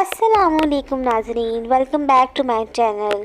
अस्सलाम वालेकुम नाजरीन, welcome back to my channel.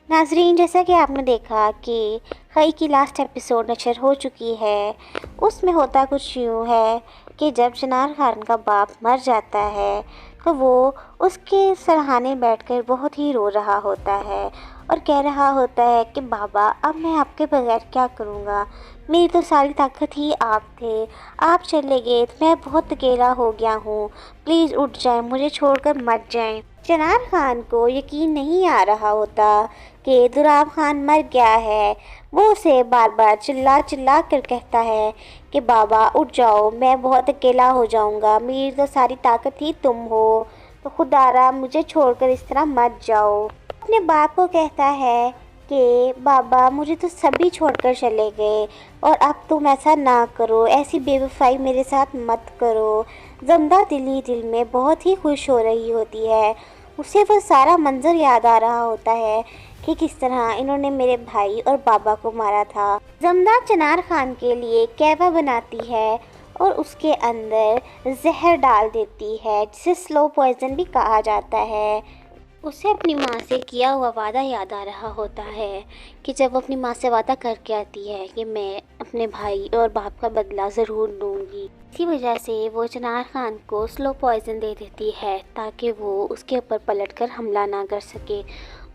नाजरीन, जैसा कि आपने देखा कि खई की लास्ट एपिसोड नशर हो चुकी है। उसमें होता कुछ यूँ है कि जब चिनार खान का बाप मर जाता है तो वो उसके सरहाने बैठकर बहुत ही रो रहा होता है और कह रहा होता है कि बाबा, अब मैं आपके बगैर क्या करूँगा। मेरी तो सारी ताकत ही आप थे, आप चले गए तो मैं बहुत अकेला हो गया हूँ। प्लीज़ उठ जाएं, मुझे छोड़कर मत जाएं। चिनार खान को यकीन नहीं आ रहा होता कि दुराब खान मर गया है। वो उसे बार बार चिल्ला चिल्ला कर कहता है कि बाबा उठ जाओ, मैं बहुत अकेला हो जाऊंगा, मेरी तो सारी ताकत ही तुम हो, तो खुदारा मुझे छोड़कर इस तरह मत जाओ। अपने बाप को कहता है कि बाबा, मुझे तो सभी छोड़कर चले गए और अब तुम ऐसा ना करो, ऐसी बेवफाई मेरे साथ मत करो। जमदा दिल ही दिल में बहुत ही खुश हो रही होती है। उसे वो सारा मंजर याद आ रहा होता है कि किस तरह इन्होंने मेरे भाई और बाबा को मारा था। जमदा चिनार खान के लिए कहवा बनाती है और उसके अंदर जहर डाल देती है, जिसे स्लो पॉइजन भी कहा जाता है। उसे अपनी माँ से किया हुआ वादा याद आ रहा होता है कि जब वो अपनी माँ से वादा करके आती है कि मैं अपने भाई और बाप का बदला ज़रूर लूँगी। इसी वजह से वो चिनार खान को स्लो पॉइजन दे देती है ताकि वो उसके ऊपर पलटकर हमला ना कर सके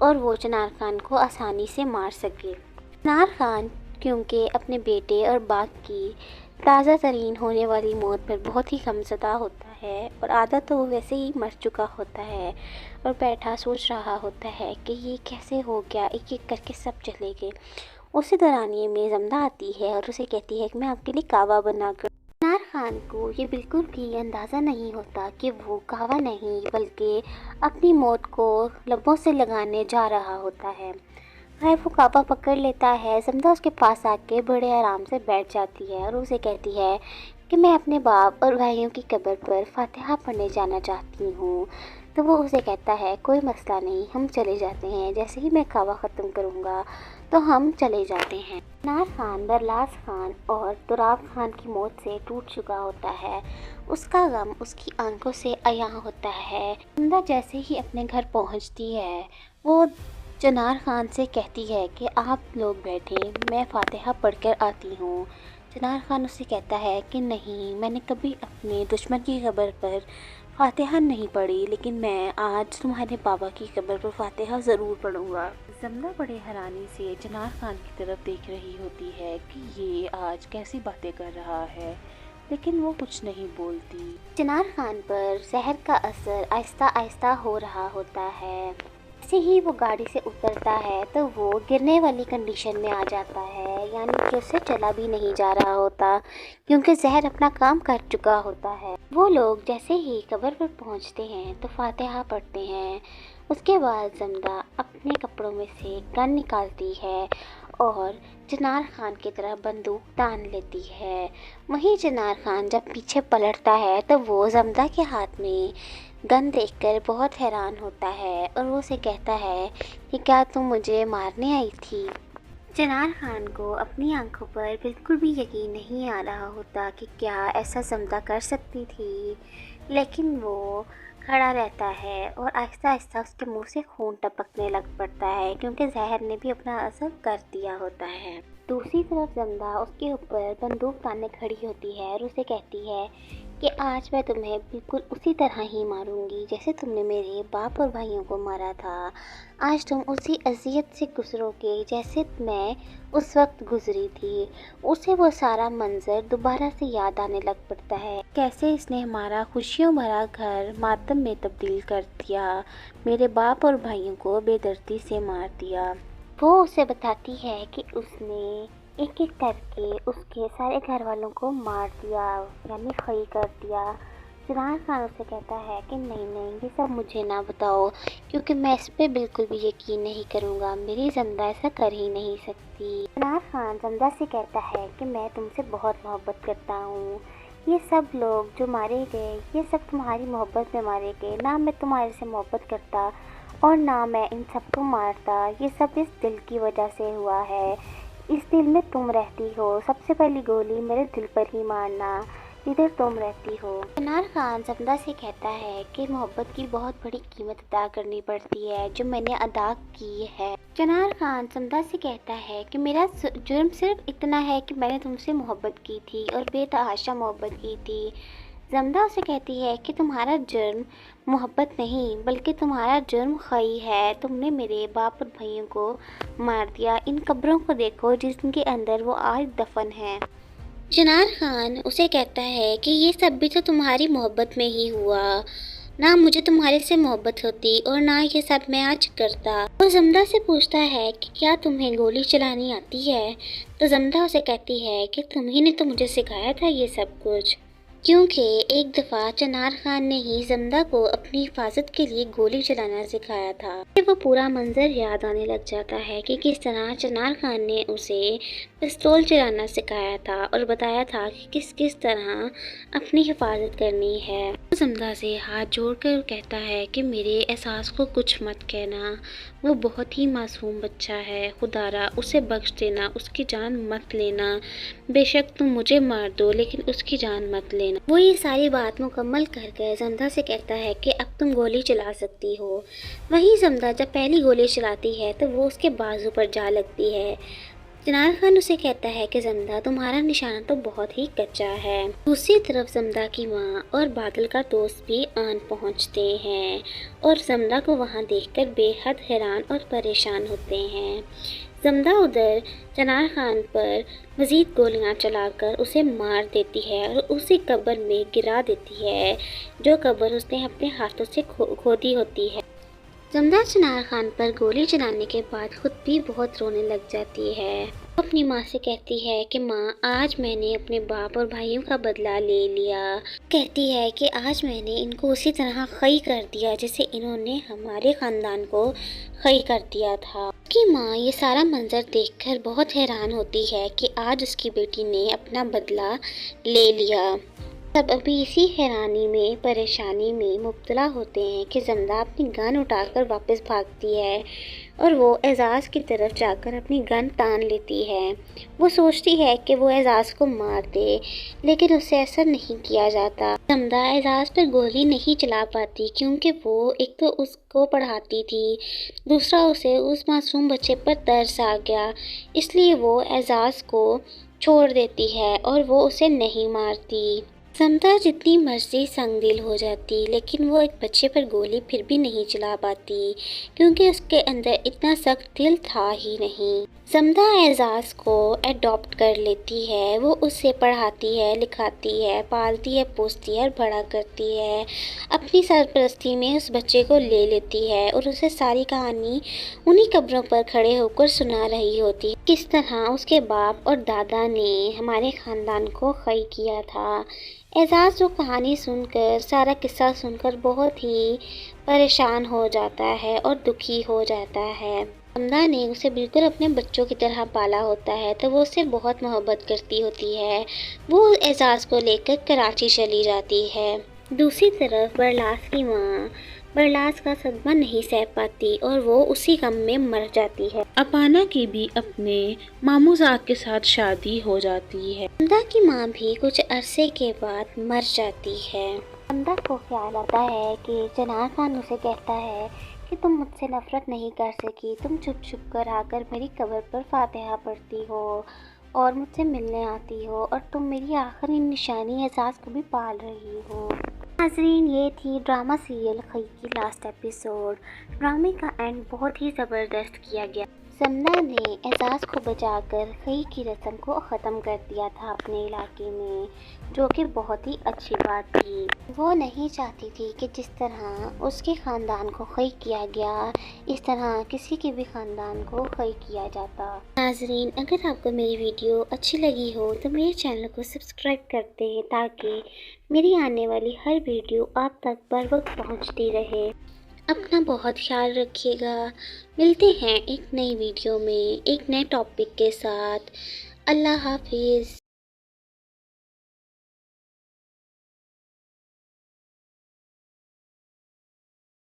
और वो चिनार खान को आसानी से मार सके। चिनार खान क्योंकि अपने बेटे और बाप की ताज़ा तरीन होने वाली मौत पर बहुत ही गमज़दा होता है और आधा तो वो वैसे ही मर चुका होता है और बैठा सोच रहा होता है कि ये कैसे हो गया, एक एक करके सब चले गए। उसी दौरानिए में जमदा आती है और उसे कहती है कि मैं आपके लिए कहवा बना कर। चिनार खान को ये बिल्कुल भी अंदाज़ा नहीं होता कि वो कहवा नहीं बल्कि अपनी मौत को लबों से लगाने जा रहा होता है। खैर, वो कहवा पकड़ लेता है। जमदा उसके पास आके बड़े आराम से बैठ जाती है और उसे कहती है कि मैं अपने बाप और भाइयों की कब्र पर फातिहा पढ़ने जाना चाहती हूँ। तो वो उसे कहता है कोई मसला नहीं, हम चले जाते हैं, जैसे ही मैं कहवा ख़त्म करूँगा तो हम चले जाते हैं। चिनार खान बरलास खान और तुराब खान की मौत से टूट चुका होता है। उसका गम उसकी आंखों से अयां होता है। जमदा जैसे ही अपने घर पहुँचती है वो चिनार खान से कहती है कि आप लोग बैठें, मैं फातिहा पढ़कर आती हूँ। चिनार खान उससे कहता है कि नहीं, मैंने कभी अपने दुश्मन की कब्र पर फातिहा नहीं पढ़ी, लेकिन मैं आज तुम्हारे बाबा की कब्र पर फातिहा ज़रूर पढ़ूंगा। जमदा बड़े हैरानी से चिनार खान की तरफ देख रही होती है कि ये आज कैसी बातें कर रहा है, लेकिन वो कुछ नहीं बोलती। चिनार खान पर जहर का असर आहिस्ता आहिस्ता हो रहा होता है। जैसे ही वो गाड़ी से उतरता है तो वो गिरने वाली कंडीशन में आ जाता है, यानी कि उससे चला भी नहीं जा रहा होता क्योंकि जहर अपना काम कर चुका होता है। वो लोग जैसे ही कब्र पर पहुंचते हैं तो फातिहा पढ़ते हैं। उसके बाद जमदा अपने कपड़ों में से गन निकालती है और चिनार खान की तरफ बंदूक तान लेती है। वहीं चिनार खान जब पीछे पलटता है तो वो जमदा के हाथ में गन देखकर बहुत हैरान होता है और वो उसे कहता है कि क्या तुम मुझे मारने आई थी। चिनार खान को अपनी आंखों पर बिल्कुल भी यकीन नहीं आ रहा होता कि क्या ऐसा जमदा कर सकती थी, लेकिन वो खड़ा रहता है और आहिस्ता आहिस्ता उसके मुंह से खून टपकने लग पड़ता है क्योंकि जहर ने भी अपना असर कर दिया होता है। दूसरी तरफ जमदा उसके ऊपर बंदूक ताने खड़ी होती है और उसे कहती है कि आज मैं तुम्हें बिल्कुल उसी तरह ही मारूंगी जैसे तुमने मेरे बाप और भाइयों को मारा था। आज तुम उसी अजियत से गुजरोगे जैसे मैं उस वक्त गुजरी थी। उसे वो सारा मंजर दोबारा से याद आने लग पड़ता है, कैसे इसने हमारा खुशियों भरा घर मातम में तब्दील कर दिया, मेरे बाप और भाइयों को बेदर्दी से मार दिया। वो उसे बताती है कि उसने एक एक करके उसके सारे घर वालों को मार दिया, यानी खई कर दिया। चिनार खान उसे कहता है कि नहीं नहीं, ये सब मुझे ना बताओ क्योंकि मैं इस पे बिल्कुल भी यकीन नहीं करूँगा, मेरी जमदा ऐसा कर ही नहीं सकती। चिनार खान जमदा से कहता है कि मैं तुमसे बहुत मोहब्बत करता हूँ, ये सब लोग जो मारे गए ये सब तुम्हारी मोहब्बत में मारे गए, ना मैं तुम्हारे से मोहब्बत करता और ना मैं इन सबको मारता, ये सब इस दिल की वजह से हुआ है। इस दिल में तुम रहती हो, सबसे पहली गोली मेरे दिल पर ही मारना, جدھر تم رہتی ہو۔ چنار خان زمدہ سے کہتا ہے کہ محبت کی بہت بڑی قیمت ادا کرنی پڑتی ہے جو میں نے ادا کی ہے۔ چنار خان زمدہ سے کہتا ہے کہ میرا جرم صرف اتنا ہے کہ میں نے تم سے محبت کی تھی اور بے تحاشا محبت کی تھی۔ زمدہ اسے کہتی ہے کہ تمہارا جرم محبت نہیں بلکہ تمہارا جرم خئی ہے، تم نے میرے باپ اور بھائیوں کو مار دیا، ان قبروں کو دیکھو جن کے اندر وہ آج دفن ہیں۔ چنار خان اسے کہتا ہے کہ یہ سب بھی تو تمہاری محبت میں ہی ہوا، نہ مجھے تمہارے سے محبت ہوتی اور نہ یہ سب میں آج کرتا۔ وہ زمدہ سے پوچھتا ہے کہ کیا تمہیں گولی چلانی آتی ہے؟ تو زمدہ اسے کہتی ہے کہ تمہیں نے تو مجھے سکھایا تھا یہ سب کچھ، کیونکہ ایک دفعہ چنار خان نے ہی زمدہ کو اپنی حفاظت کے لیے گولی چلانا سکھایا تھا۔ وہ پورا منظر یاد آنے لگ جاتا ہے کہ کس طرح چنار خان نے اسے پستول چلانا سکھایا تھا اور بتایا تھا کہ کس طرح اپنی حفاظت کرنی ہے۔ وہ زمدہ سے ہاتھ جوڑ کر کہتا ہے کہ میرے احساس کو کچھ مت کہنا، وہ بہت ہی معصوم بچہ ہے، خدا را اسے بخش دینا، اس کی جان مت لینا، بے شک تم مجھے مار دو لیکن اس کی جان مت لینا۔ وہ یہ ساری بات مکمل کر کے زمدہ سے کہتا ہے کہ اب تم گولی چلا سکتی ہو۔ وہیں زمدہ جب پہلی گولی چلاتی ہے تو وہ اس کے بازو پر جا لگتی ہے۔ چنار خان اسے کہتا ہے کہ زمدہ تمہارا نشانہ تو بہت ہی کچا ہے۔ دوسری طرف زمدہ کی ماں اور بادل کا دوست بھی آن پہنچتے ہیں اور زمدہ کو وہاں دیکھ کر بے حد حیران اور پریشان ہوتے ہیں۔ زمدہ ادھر چنار خان پر مزید گولیاں چلا کر اسے مار دیتی ہے اور اسی قبر میں گرا دیتی ہے جو قبر اس نے اپنے ہاتھوں سے کھودی ہوتی ہے۔ زمدہ چنار خان پر گولی چلانے کے بعد خود بھی بہت رونے لگ جاتی ہے۔ وہ اپنی ماں سے کہتی ہے کہ ماں آج میں نے اپنے باپ اور بھائیوں کا بدلہ لے لیا۔ کہتی ہے کہ آج میں نے ان کو اسی طرح خئی کر دیا جیسے انہوں نے ہمارے خاندان کو خئی کر دیا تھا۔ اس کی ماں یہ سارا منظر دیکھ کر بہت حیران ہوتی ہے کہ آج اس کی بیٹی نے اپنا بدلہ لے لیا۔ سب ابھی اسی حیرانی میں پریشانی میں مبتلا ہوتے ہیں کہ زمدہ اپنی گن اٹھا کر واپس بھاگتی ہے اور وہ اعزاز کی طرف جا کر اپنی گن تان لیتی ہے۔ وہ سوچتی ہے کہ وہ اعزاز کو مار دے لیکن اس سے ایسا نہیں کیا جاتا۔ زمدہ اعزاز پر گولی نہیں چلا پاتی کیونکہ وہ ایک تو اس کو پڑھاتی تھی، دوسرا اسے اس معصوم بچے پر ترس آ گیا، اس لیے وہ اعزاز کو چھوڑ دیتی ہے اور وہ اسے نہیں مارتی۔ زمدہ جتنی مرضی سنگ دل ہو جاتی لیکن وہ ایک بچے پر گولی پھر بھی نہیں چلا پاتی کیونکہ اس کے اندر اتنا سخت دل تھا ہی نہیں۔ زمدہ اعزاز کو اڈاپٹ کر لیتی ہے، وہ اسے پڑھاتی ہے، لکھاتی ہے، پالتی ہے، پوستی ہے اور بڑا کرتی ہے۔ اپنی سرپرستی میں اس بچے کو لے لیتی ہے اور اسے ساری کہانی انہی قبروں پر کھڑے ہو کر سنا رہی ہوتی ہے، کس طرح اس کے باپ اور دادا نے ہمارے خاندان کو خئی کیا تھا۔ اعزاز وہ کہانی سن کر، سارا قصہ سن کر بہت ہی پریشان ہو جاتا ہے اور دکھی ہو جاتا ہے۔ زمدہ نے اسے بالکل اپنے بچوں کی طرح پالا ہوتا ہے تو وہ اسے بہت محبت کرتی ہوتی ہے۔ وہ اعزاز کو لے کر کراچی چلی جاتی ہے۔ دوسری طرف برلاس کی ماں برلاس کا صدمہ نہیں سہ پاتی اور وہ اسی غم میں مر جاتی ہے۔ اپانا کی بھی اپنے ماموں زاق کے ساتھ شادی ہو جاتی ہے۔ زمدہ کی ماں بھی کچھ عرصے کے بعد مر جاتی ہے۔ زمدہ کو خیال آتا ہے کہ چنار خان اسے کہتا ہے کہ تم مجھ سے نفرت نہیں کر سکی، تم چھپ چھپ کر آ کر میری قبر پر فاتحہ پڑھتی ہو اور مجھ سے ملنے آتی ہو اور تم میری آخری نشانی اعزاز کو بھی پال رہی ہو۔ ناظرین، یہ تھی ڈرامہ سیریل خئی کی لاسٹ ایپیسوڈ۔ ڈرامے کا اینڈ بہت ہی زبردست کیا گیا۔ زمدہ نے اعزاز کو بچا کر خئی کی رسم کو ختم کر دیا تھا اپنے علاقے میں، جو کہ بہت ہی اچھی بات تھی۔ وہ نہیں چاہتی تھی کہ جس طرح اس کے خاندان کو خئی کیا گیا اس طرح کسی کے بھی خاندان کو خئی کیا جاتا۔ ناظرین، اگر آپ کو میری ویڈیو اچھی لگی ہو تو میرے چینل کو سبسکرائب کر دیں تاکہ میری آنے والی ہر ویڈیو آپ تک بر وقت پہنچتی رہے۔ اپنا بہت خیال رکھیے گا۔ ملتے ہیں ایک نئی ویڈیو میں ایک نئے ٹاپک کے ساتھ۔ اللہ حافظ۔